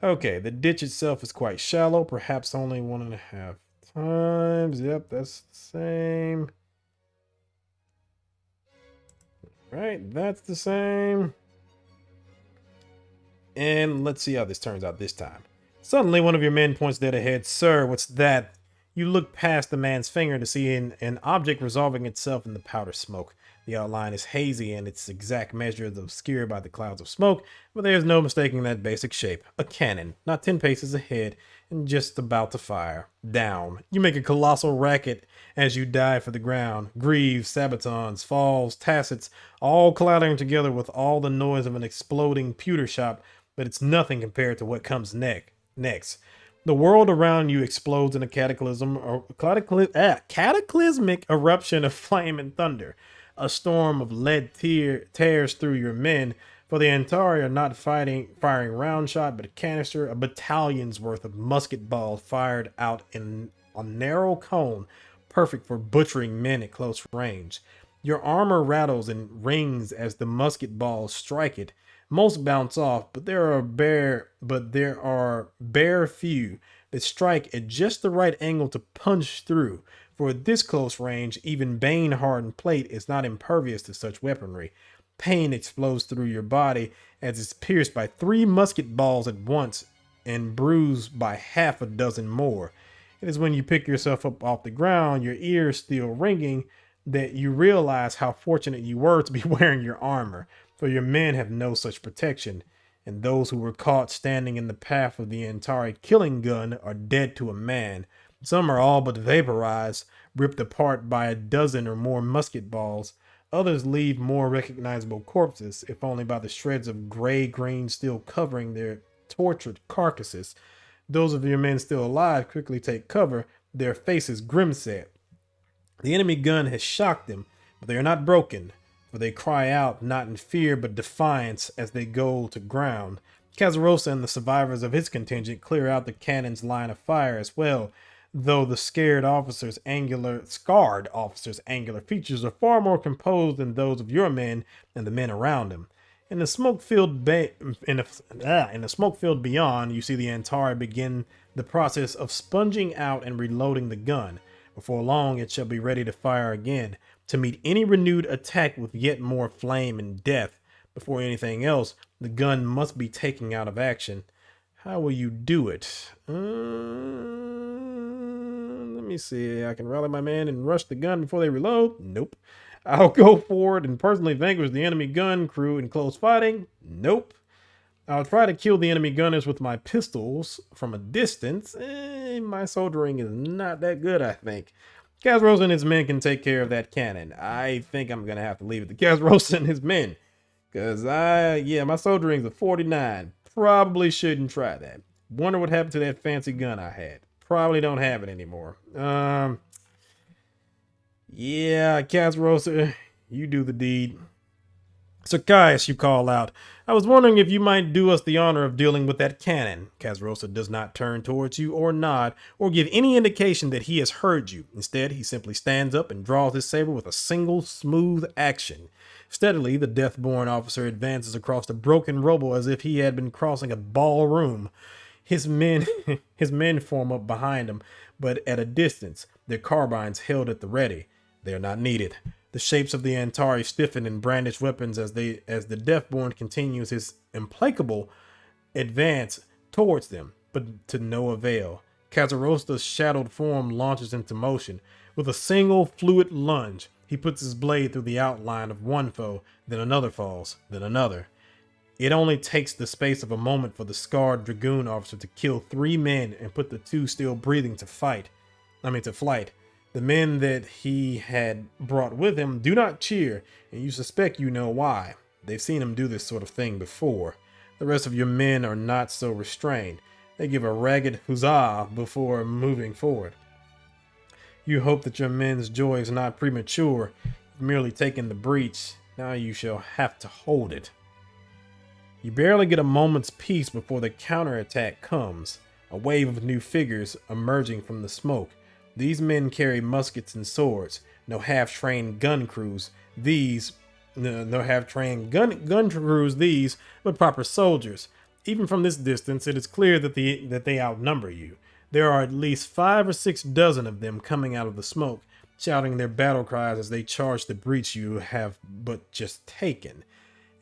Okay, the ditch itself is quite shallow, perhaps only 1.5 times. Yep, that's the same. Right, that's the same. And let's see how this turns out this time. Suddenly, one of your men points dead ahead. Sir, what's that? You look past the man's finger to see an object resolving itself in the powder smoke. The outline is hazy and its exact measure is obscured by the clouds of smoke, but there is no mistaking that basic shape. A cannon, not 10 paces ahead, and just about to fire. Down. You make a colossal racket as you dive for the ground. Greaves, sabatons, falls, tassets, all clattering together with all the noise of an exploding pewter shop, but it's nothing compared to what comes next. The world around you explodes in a cataclysmic eruption of flame and thunder. A storm of lead tears through your men, for the Antari are not firing round shot, but a canister, a battalion's worth of musket balls fired out in a narrow cone, perfect for butchering men at close range. Your armor rattles and rings as the musket balls strike it. Most bounce off, but there are bare few that strike at just the right angle to punch through. For at this close range, even bane-hardened plate is not impervious to such weaponry. Pain explodes through your body as it's pierced by 3 musket balls at once and bruised by half a dozen more. It is when you pick yourself up off the ground, your ears still ringing, that you realize how fortunate you were to be wearing your armor, for your men have no such protection, and those who were caught standing in the path of the Antari killing gun are dead to a man. Some are all but vaporized, ripped apart by a dozen or more musket balls. Others leave more recognizable corpses, if only by the shreds of gray-green still covering their tortured carcasses. Those of your men still alive quickly take cover, their faces grim-set. The enemy gun has shocked them, but they are not broken, for they cry out not in fear but defiance as they go to ground. Kazarosa and the survivors of his contingent clear out the cannon's line of fire as well, though the scarred officer's angular features are far more composed than those of your men and the men around him. In the smoke field beyond, you see the Antari begin the process of sponging out and reloading the gun. Before long, it shall be ready to fire again, to meet any renewed attack with yet more flame and death. Before anything else, the gun must be taken out of action. How will you do it? Let me see. I can rally my men and rush the gun before they reload. Nope. I'll go forward and personally vanquish the enemy gun crew in close fighting. Nope. I'll try to kill the enemy gunners with my pistols from a distance. My soldiering is not that good, I think. Kazros and his men can take care of that cannon. I think I'm going to have to leave it to Kazros and his men. Because my soldiering's a 49. Probably shouldn't try that. Wonder what happened to that fancy gun I had. Probably don't have it anymore. Kazros, you do the deed. Sir Caius, you call out. I was wondering if you might do us the honor of dealing with that cannon. Kazrosa does not turn towards you or nod or give any indication that he has heard you. Instead, he simply stands up and draws his saber with a single smooth action. Steadily, the death-born officer advances across the broken rubble as if he had been crossing a ballroom. His men form up behind him, but at a distance, their carbines held at the ready. They are not needed. The shapes of the Antari stiffen and brandish weapons as the Deathborn continues his implacable advance towards them, but to no avail. Kazarosta's shadowed form launches into motion. With a single fluid lunge, he puts his blade through the outline of one foe, then another falls, then another. It only takes the space of a moment for the scarred dragoon officer to kill 3 men and put the 2 still breathing to flight. The men that he had brought with him do not cheer, and you suspect you know why. They've seen him do this sort of thing before. The rest of your men are not so restrained. They give a ragged huzzah before moving forward. You hope that your men's joy is not premature. You've merely taken the breach. Now you shall have to hold it. You barely get a moment's peace before the counterattack comes, a wave of new figures emerging from the smoke. These men carry muskets and swords, no half-trained gun crews. No half-trained gun crews these, but proper soldiers. Even from this distance, it is clear that they outnumber you. There are at least 5 or 6 dozen of them coming out of the smoke, shouting their battle cries as they charge the breach you have but just taken.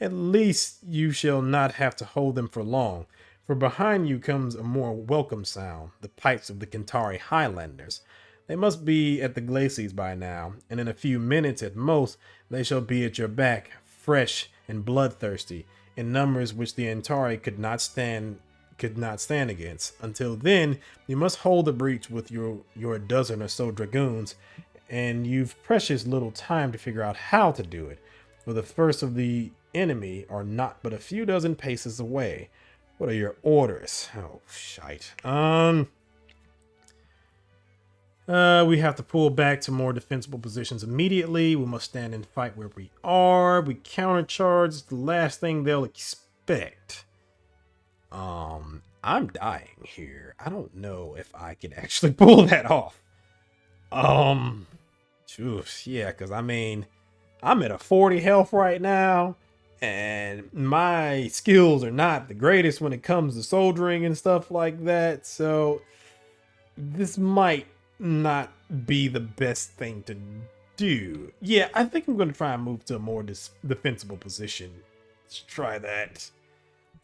At least you shall not have to hold them for long, for behind you comes a more welcome sound, the pipes of the Kentari Highlanders. They must be at the glacis by now, and in a few minutes at most, they shall be at your back, fresh and bloodthirsty, in numbers which the Antari could not stand against. Until then, you must hold the breach with your dozen or so dragoons, and you've precious little time to figure out how to do it, for the first of the enemy are not but a few dozen paces away. What are your orders? Oh, shite. We have to pull back to more defensible positions immediately. We must stand and fight where we are. We countercharge. It's the last thing they'll expect. I'm dying here. I don't know if I can actually pull that off. Yeah, because I mean, I'm at a 40 health right now, and my skills are not the greatest when it comes to soldiering and stuff like that. So this might not be the best thing to do. Yeah, I think I'm going to try and move to a more defensible position. Let's try that.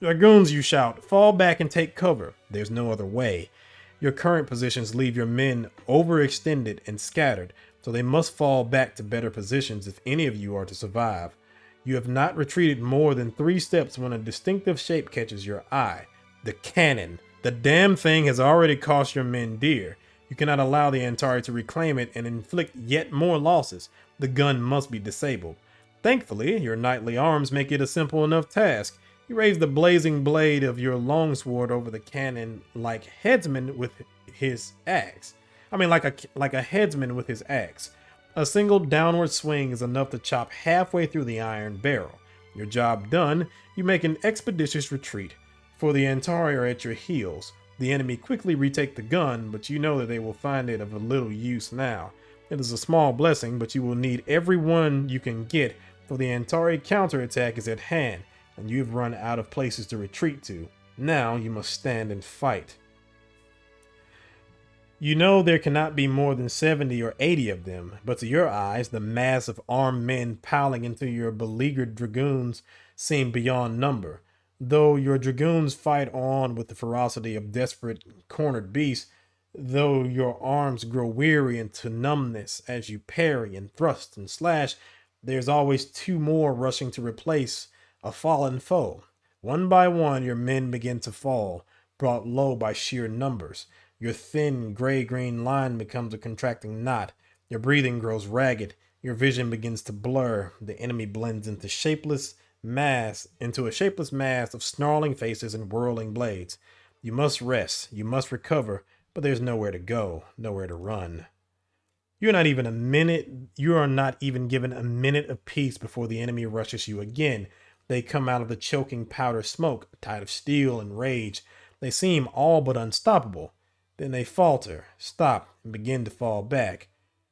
Dragoons, you shout, fall back and take cover. There's no other way. Your current positions leave your men overextended and scattered, so they must fall back to better positions if any of you are to survive. You have not retreated more than 3 steps when a distinctive shape catches your eye. The cannon. The damn thing has already cost your men dear. You cannot allow the Antari to reclaim it and inflict yet more losses. The gun must be disabled. Thankfully, your knightly arms make it a simple enough task. You raise the blazing blade of your longsword over the cannon like headsman with his axe. Like a headsman with his axe. A single downward swing is enough to chop halfway through the iron barrel. Your job done, you make an expeditious retreat, for the Antari are at your heels. The enemy quickly retake the gun, but you know that they will find it of a little use now. It is a small blessing, but you will need every one you can get, for the Antari counterattack is at hand, and you've run out of places to retreat to. Now you must stand and fight. You know there cannot be more than 70 or 80 of them, but to your eyes, the mass of armed men piling into your beleaguered dragoons seem beyond number. Though your dragoons fight on with the ferocity of desperate cornered beasts, though your arms grow weary into numbness as you parry and thrust and slash, there's always 2 more rushing to replace a fallen foe. One by one, your men begin to fall, brought low by sheer numbers. Your thin gray-green line becomes a contracting knot. Your breathing grows ragged. Your vision begins to blur. The enemy blends into a shapeless mass of snarling faces and whirling blades. You must rest. You must recover, but there's nowhere to go, nowhere to run. You are not even given a minute of peace before the enemy rushes you again. They come out of the choking powder smoke, a tide of steel and rage. They seem all but unstoppable. Then they falter, stop, and begin to fall back.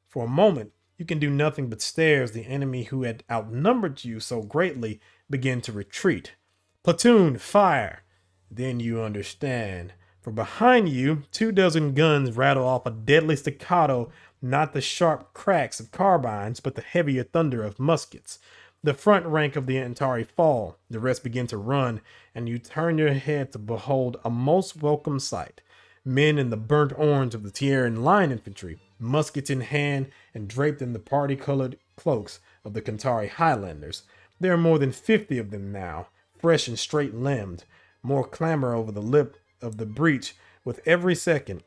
For a moment, you can do nothing but stare as the enemy who had outnumbered you so greatly begin to retreat. Platoon, fire! Then you understand. For behind you, 2 dozen guns rattle off a deadly staccato, not the sharp cracks of carbines, but the heavier thunder of muskets. The front rank of the Antari fall, the rest begin to run, and you turn your head to behold a most welcome sight. Men in the burnt orange of the Tierran line infantry, muskets in hand and draped in the party-colored cloaks of the Kentari Highlanders. There are more than 50 of them now, fresh and straight-limbed. More clamor over the lip of the breach with every second.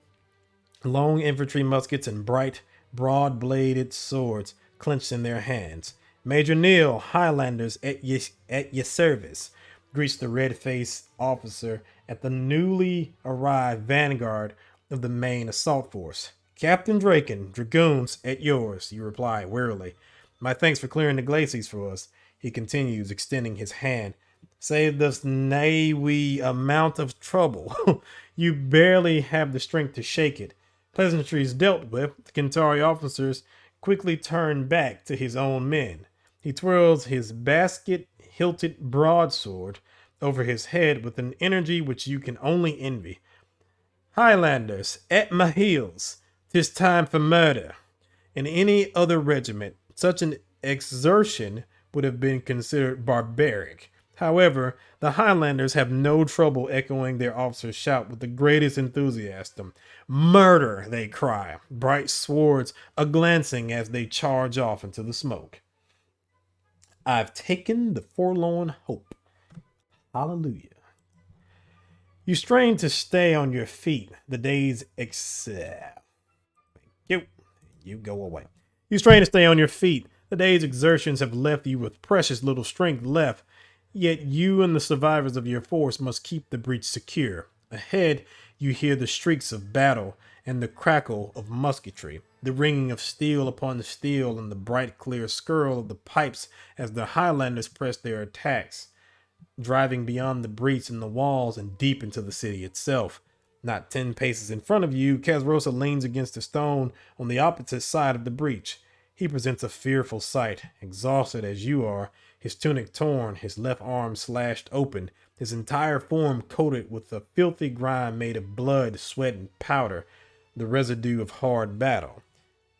Long infantry muskets and bright, broad-bladed swords clenched in their hands. Major Neil, Highlanders at your service, greets the red-faced officer at the newly arrived vanguard of the main assault force. Captain Draken, dragoons at yours, you reply wearily. My thanks for clearing the glacis for us, he continues, extending his hand. Saved us nay amount of trouble. You barely have the strength to shake it. Pleasantries dealt with, the Kentari officers quickly turn back to his own men. He twirls his basket hilted broadsword over his head with an energy which you can only envy. Highlanders, at my heels. 'Tis time for murder. In any other regiment, such an exertion would have been considered barbaric. However, the Highlanders have no trouble echoing their officer's shout with the greatest enthusiasm. Murder, they cry, bright swords a-glancing as they charge off into the smoke. I've taken the forlorn hope. Hallelujah. You strain to stay on your feet. The days you go away. You strain to stay on your feet. The day's exertions have left you with precious little strength left, yet you and the survivors of your force must keep the breach secure. Ahead, you hear the shrieks of battle and the crackle of musketry, the ringing of steel upon steel, and the bright clear skirl of the pipes as the Highlanders press their attacks, driving beyond the breach in the walls and deep into the city itself. Not 10 paces in front of you, Kazrosa leans against a stone on the opposite side of the breach. He presents a fearful sight, exhausted as you are, his tunic torn, his left arm slashed open, his entire form coated with a filthy grime made of blood, sweat, and powder, the residue of hard battle.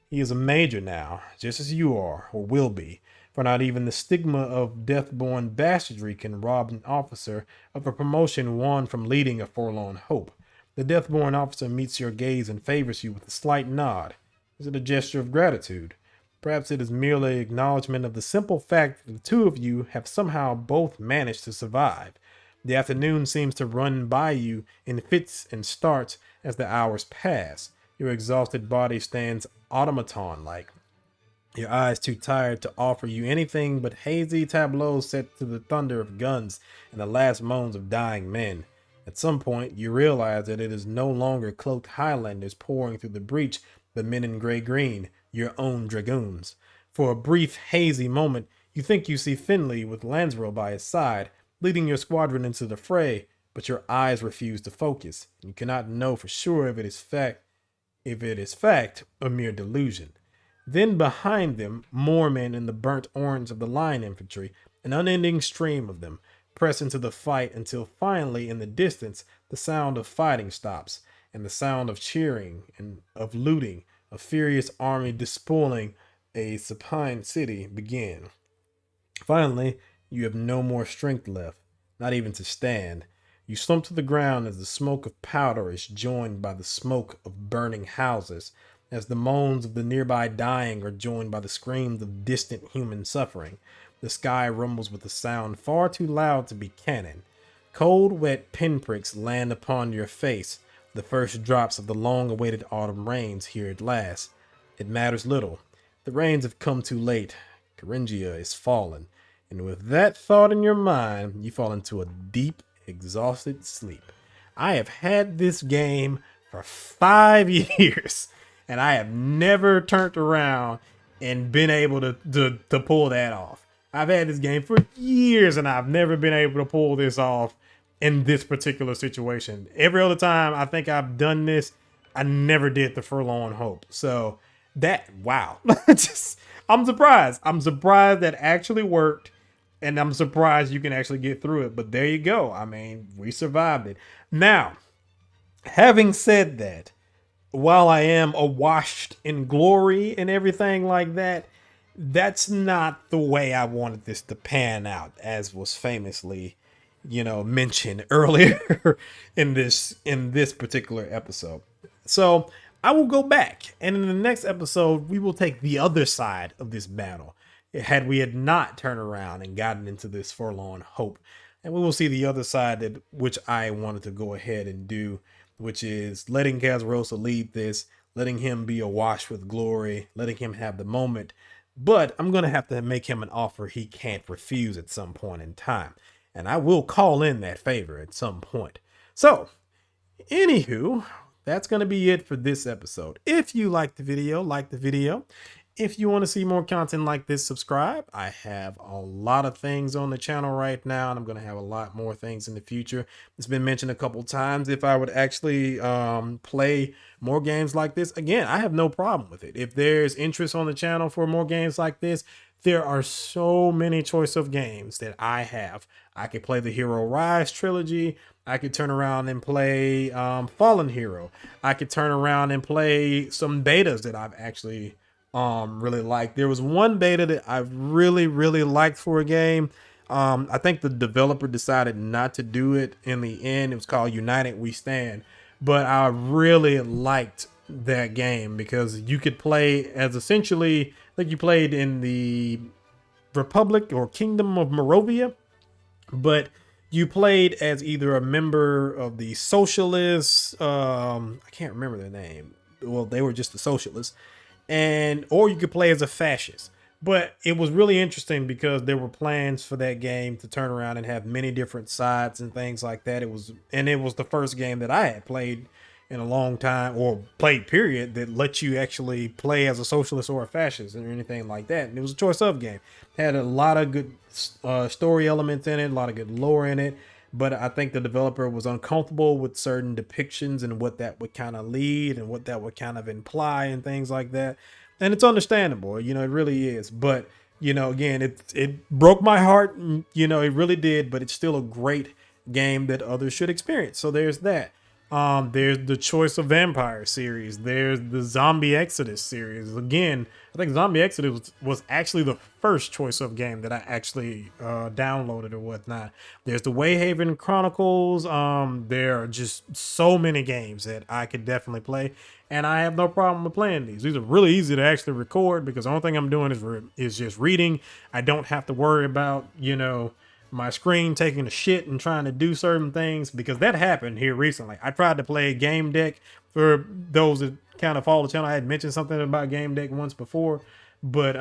He is a major now, just as you are, or will be, for not even the stigma of death-born bastardry can rob an officer of a promotion won from leading a forlorn hope. The death-born officer meets your gaze and favors you with a slight nod. Is it a gesture of gratitude? Perhaps it is merely acknowledgement of the simple fact that the two of you have somehow both managed to survive. The afternoon seems to run by you in fits and starts as the hours pass. Your exhausted body stands automaton-like, your eyes too tired to offer you anything but hazy tableaus set to the thunder of guns and the last moans of dying men. At some point, you realize that it is no longer cloaked Highlanders pouring through the breach, but men in gray-green, your own dragoons. For a brief, hazy moment, you think you see Finley with Lansrell by his side, leading your squadron into the fray, but your eyes refuse to focus, and you cannot know for sure if it is fact or mere delusion. Then behind them, more men in the burnt orange of the line infantry, an unending stream of them, press into the fight until finally, in the distance, the sound of fighting stops, and the sound of cheering and of looting, a furious army despoiling a supine city begin. Finally, you have no more strength left, not even to stand. You slump to the ground as the smoke of powder is joined by the smoke of burning houses, as the moans of the nearby dying are joined by the screams of distant human suffering. The sky rumbles with a sound far too loud to be cannon. Cold, wet pinpricks land upon your face, the first drops of the long-awaited autumn rains here at last. It matters little. The rains have come too late. Kharangia is fallen. And with that thought in your mind, you fall into a deep, exhausted sleep. I have had this game for 5 years, and I have never turned around and been able to pull that off. I've had this game for years, and I've never been able to pull this off in this particular situation. Every other time I think I've done this, I never did the Forlorn Hope. So wow. I'm surprised. I'm surprised that actually worked. And I'm surprised you can actually get through it. But there you go. I mean, we survived it. Now, having said that, while I am awashed in glory and everything like that, that's not the way I wanted this to pan out, as was famously, mentioned earlier in this particular episode. So I will go back, and in the next episode, we will take the other side of this battle. Had we had not turned around and gotten into this forlorn hope, and we will see the other side which I wanted to go ahead and do, which is letting Kazrosa lead this, letting him be awash with glory, letting him have the moment. But I'm going to have to make him an offer he can't refuse at some point in time. And I will call in that favor at some point. So, anywho, that's going to be it for this episode. If you like the video, like the video. If you want to see more content like this, subscribe. I have a lot of things on the channel right now, and I'm going to have a lot more things in the future. It's been mentioned a couple times if I would actually play more games like this. Again, I have no problem with it. If there's interest on the channel for more games like this, there are so many choice of games that I have. I could play the Hero Rise trilogy. I could turn around and play Fallen Hero. I could turn around and play some betas that I've actually really liked. There was one beta that I really liked for a game. I think the developer decided not to do it in the end. It was called United We Stand, but I really liked that game because you could play as essentially like you played in the Republic or Kingdom of Moravia, but you played as either a member of the socialists, I can't remember their name. Well, they were just the socialists, or you could play as a fascist. But it was really interesting because there were plans for that game to turn around and have many different sides and things like that. It was the first game that I had played in a long time, or played period, that lets you actually play as a socialist or a fascist or anything like that. And it was a choice of game. Had a lot of good story elements in it, a lot of good lore in it. But I think the developer was uncomfortable with certain depictions and what that would kind of lead and what that would kind of imply and things like that. And it's understandable, it really is. But, again, it broke my heart, it really did. But it's still a great game that others should experience. So there's that. There's the Choice of Vampire series. There's the Zombie Exodus series. Again, I think Zombie Exodus was actually the first Choice of game that I actually downloaded or whatnot. There's the Wayhaven Chronicles. There are just so many games that I could definitely play, and I have no problem with playing these. These are really easy to actually record because the only thing I'm doing is just reading. I don't have to worry about, my screen taking a shit and trying to do certain things, because that happened here recently. I tried to play Game Deck. For those that kind of follow the channel, I had mentioned something about Game Deck once before, but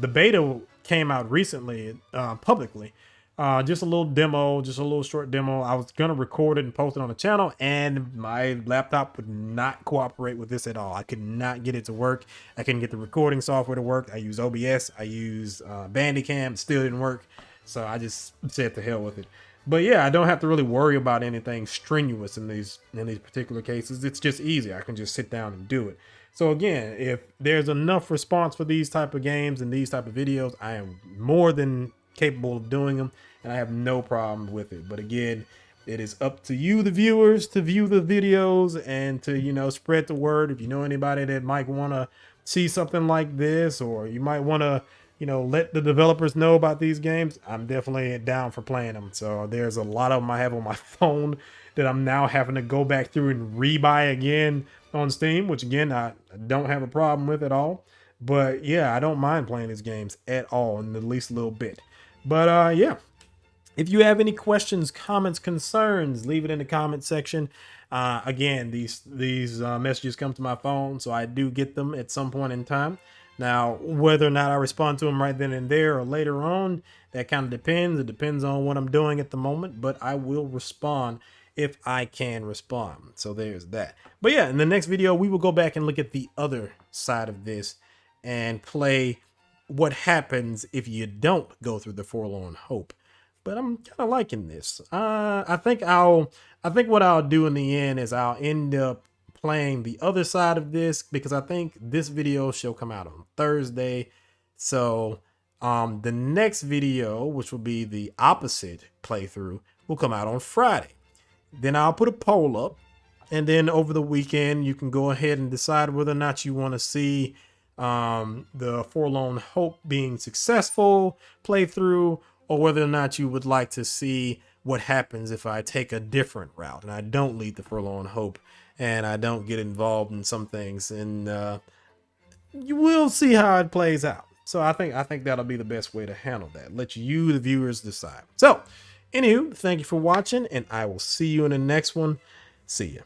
the beta came out recently publicly. Just a little demo, just a little short demo. I was going to record it and post it on the channel, and my laptop would not cooperate with this at all. I could not get it to work. I couldn't get the recording software to work. I use OBS. I use Bandicam. It still didn't work. So I just said to hell with it. But yeah, I don't have to really worry about anything strenuous in these particular cases. It's just easy. I can just sit down and do it. So again, if there's enough response for these type of games and these type of videos, I am more than capable of doing them, and I have no problem with it. But again, it is up to you, the viewers, to view the videos and to, spread the word. If you know anybody that might want to see something like this, or you might want to let the developers know about these games, I'm definitely down for playing them. So there's a lot of them I have on my phone that I'm now having to go back through and rebuy again on Steam, which again, I don't have a problem with at all. But yeah, I don't mind playing these games at all, in the least little bit. But yeah, if you have any questions, comments, concerns, leave it in the comment section. Again, these messages come to my phone, so I do get them at some point in time. Now, whether or not I respond to them right then and there or later on, that kind of depends. It depends on what I'm doing at the moment, but I will respond if I can respond. So there's that. But yeah, in the next video, we will go back and look at the other side of this and play what happens if you don't go through the Forlorn Hope. But I'm kind of liking this. I think what I'll do in the end is I'll end up playing the other side of this, because I think this video shall come out on Thursday. So the next video, which will be the opposite playthrough, will come out on Friday. Then I'll put a poll up, and then over the weekend you can go ahead and decide whether or not you want to see the Forlorn Hope being successful playthrough, or whether or not you would like to see what happens if I take a different route and I don't lead the Forlorn Hope and I don't get involved in some things, and you will see how it plays out. So I think that'll be the best way to handle that. Let you, the viewers, decide. So anywho, thank you for watching, and I will see you in the next one. See ya.